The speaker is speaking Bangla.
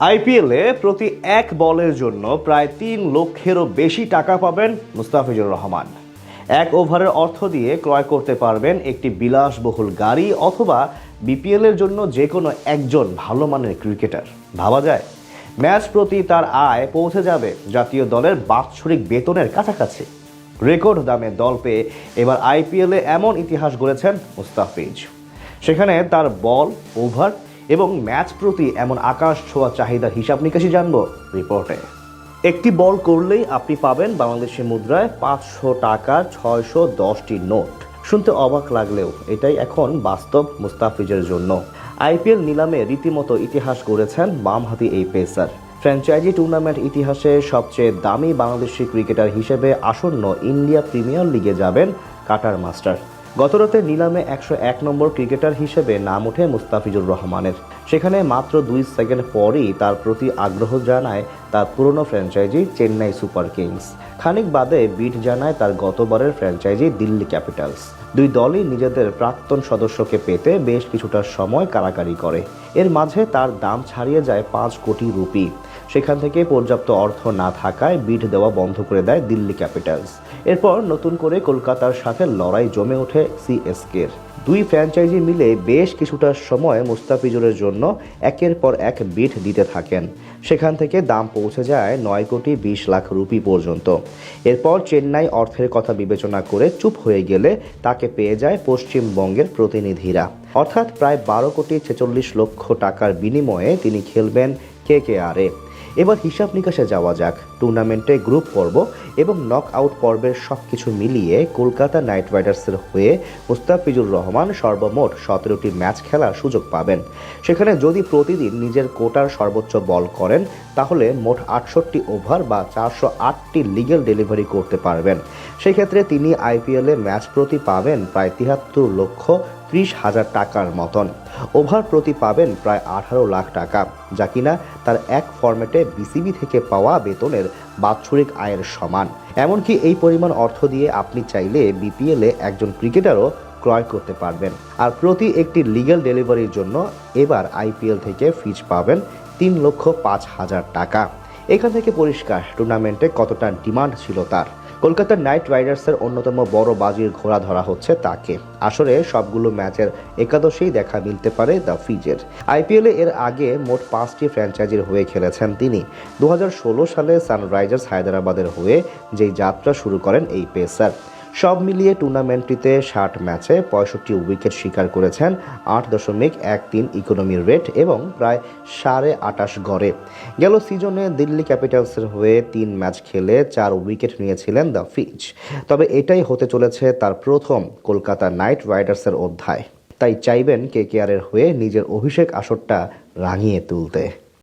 আইপিএলে প্রতি এক বলের জন্য প্রায় ৩ লক্ষেরও বেশি টাকা পাবেন মুস্তাফিজুর রহমান। এক ওভারের অর্থ দিয়ে ক্রয় করতে পারবেন একটি বিলাসবহুল গাড়ি অথবা বিপিএলের জন্য যে কোনো একজন ভালো মানের ক্রিকেটার। ভাবা যায়, ম্যাচ প্রতি তার আয় পৌঁছে যাবে জাতীয় দলের বাৎসরিক বেতনের কাছাকাছি। রেকর্ড দামে দল পেয়ে এবার আইপিএলে এমন ইতিহাস গড়েছেন মুস্তাফিজ। সেখানে তার বল, ওভার এবং ম্যাচ প্রতি এমন আকাশ ছোঁয়া চাহিদার হিসাব নিকাশি জানবো রিপোর্টে। একটি বল করলেই আপনি পাবেন বাংলাদেশি মুদ্রায় 500 টাকার 610টি নোট। শুনতে অবাক লাগলেও এটাই এখন বাস্তব মুস্তাফিজের জন্য। আইপিএল নিলামে রীতিমতো ইতিহাস গড়েছেন বামহাতি এই পেসার। ফ্র্যাঞ্চাইজি টুর্নামেন্ট ইতিহাসে সবচেয়ে দামি বাংলাদেশি ক্রিকেটার হিসেবে আসন্ন ইন্ডিয়া প্রিমিয়ার লিগে যাবেন কাটার মাস্টার। গতরাতে নিলামে 101 নম্বর ক্রিকেটার হিসেবে নাম ওঠে মুস্তাফিজুর রহমানের। সেখানে মাত্র 2 সেকেন্ড পরই তার প্রতি আগ্রহ জানায় তার পুরনো ফ্র্যাঞ্চাইজি চেন্নাই সুপার কিংস। খানিক বাদে বিট জানায় তার গতবারের ফ্র্যাঞ্চাইজি দিল্লি ক্যাপিটালস। দুই দলই নিজেদের প্রাক্তন সদস্যকে পেতে বেশ কিছুটা সময় কাড়াকাড়ি করে। এর মাঝে তার দাম ছাড়িয়ে যায় 5 কোটি রুপি। সেখান থেকে পর্যাপ্ত অর্থ না থাকায় বিড দেওয়া বন্ধ করে দেয় দিল্লি ক্যাপিটালস। এরপর নতুন করে কলকাতার সাথে লড়াই জমে ওঠে সিএসকের। দুই ফ্র্যাঞ্চাইজি মিলে বেশ কিছুটা সময় মুস্তাফিজুরের জন্য একের পর এক বিড দিতে থাকেন। সেখান থেকে দাম পৌঁছে যায় 9 কোটি 20 লাখ রুপি পর্যন্ত। এরপর চেন্নাই অর্থের কথা বিবেচনা করে চুপ হয়ে গেলে তাকে পেয়ে যায় পশ্চিমবঙ্গের প্রতিনিধিরা। অর্থাৎ প্রায় 12 কোটি 46 লক্ষ টাকার বিনিময়ে তিনি খেলবেন কেকেআরে। এবার হিসাব নিকাশে যাওয়া যাক। টুর্নামেন্টে গ্রুপ পর্ব এবং নক আউট পর্বের সবকিছু মিলিয়ে কলকাতা নাইট রাইডার্সের হয়ে মুস্তাফিজুর রহমান সর্বমোট 17টি ম্যাচ খেলার সুযোগ পাবেন। সেখানে যদি প্রতিদিন নিজের কোটার সর্বোচ্চ বল করেন তাহলে মোট 68 ওভার বা 408টি লিগ্যাল ডেলিভারি করতে পারবেন। সেক্ষেত্রে তিনি আইপিএলে ম্যাচ প্রতি পাবেন প্রায় 73 লক্ষ 30 হাজার টাকার মতন। ওভার প্রতি পাবেন প্রায় 18 লাখ টাকা, যা কিনা তার এক ফরম্যাটে বিসিবি থেকে পাওয়া বেতনের বাৎসরিক আয়ের সমান। এমনকি এই পরিমাণ অর্থ দিয়ে আপনি চাইলে বিপিএলে একজন ক্রিকেটারও ক্রয় করতে পারবেন। আর প্রতি একটি লিগ্যাল ডেলিভারির জন্য এবার আইপিএল থেকে ফিজ পাবেন 3,05,000 টাকা। এখান থেকে পরিষ্কার টুর্নামেন্টে কতটা ডিমান্ড ছিল তার। কলকাতা নাইট রাইডার্সের অন্যতম বড় বাজির ঘোড়া ধরা হচ্ছে তাকে। আসলে সবগুলো ম্যাচের একাদশেই দেখা মিলতে পারে দ্য ফিজের। আইপিএলে এর আগে মোট 5টি ফ্র্যাঞ্চাইজির হয়ে খেলেছেন তিনি। 2016 সালে সানরাইজার্স হায়দ্রাবাদের হয়ে যেই যাত্রা শুরু করেন এই পেসার। সব মিলিয়ে টুর্নামেন্টটিতে 60 ম্যাচে 65 উইকেট শিকার করেছেন, 8.13 ইকোনমি রেট এবং প্রায় 28.5 গড়ে। গেল সিজনে দিল্লি ক্যাপিটালসের হয়ে 3 ম্যাচ খেলে 4 উইকেট নিয়েছিলেন দ্য ফিজ। তবে এটাই হতে চলেছে তার প্রথম কলকাতা নাইট রাইডার্সের অধ্যায়। তাই চাইবেন কেকেআরের হয়ে নিজের অভিষেক আসরটা রাঙিয়ে তুলতে।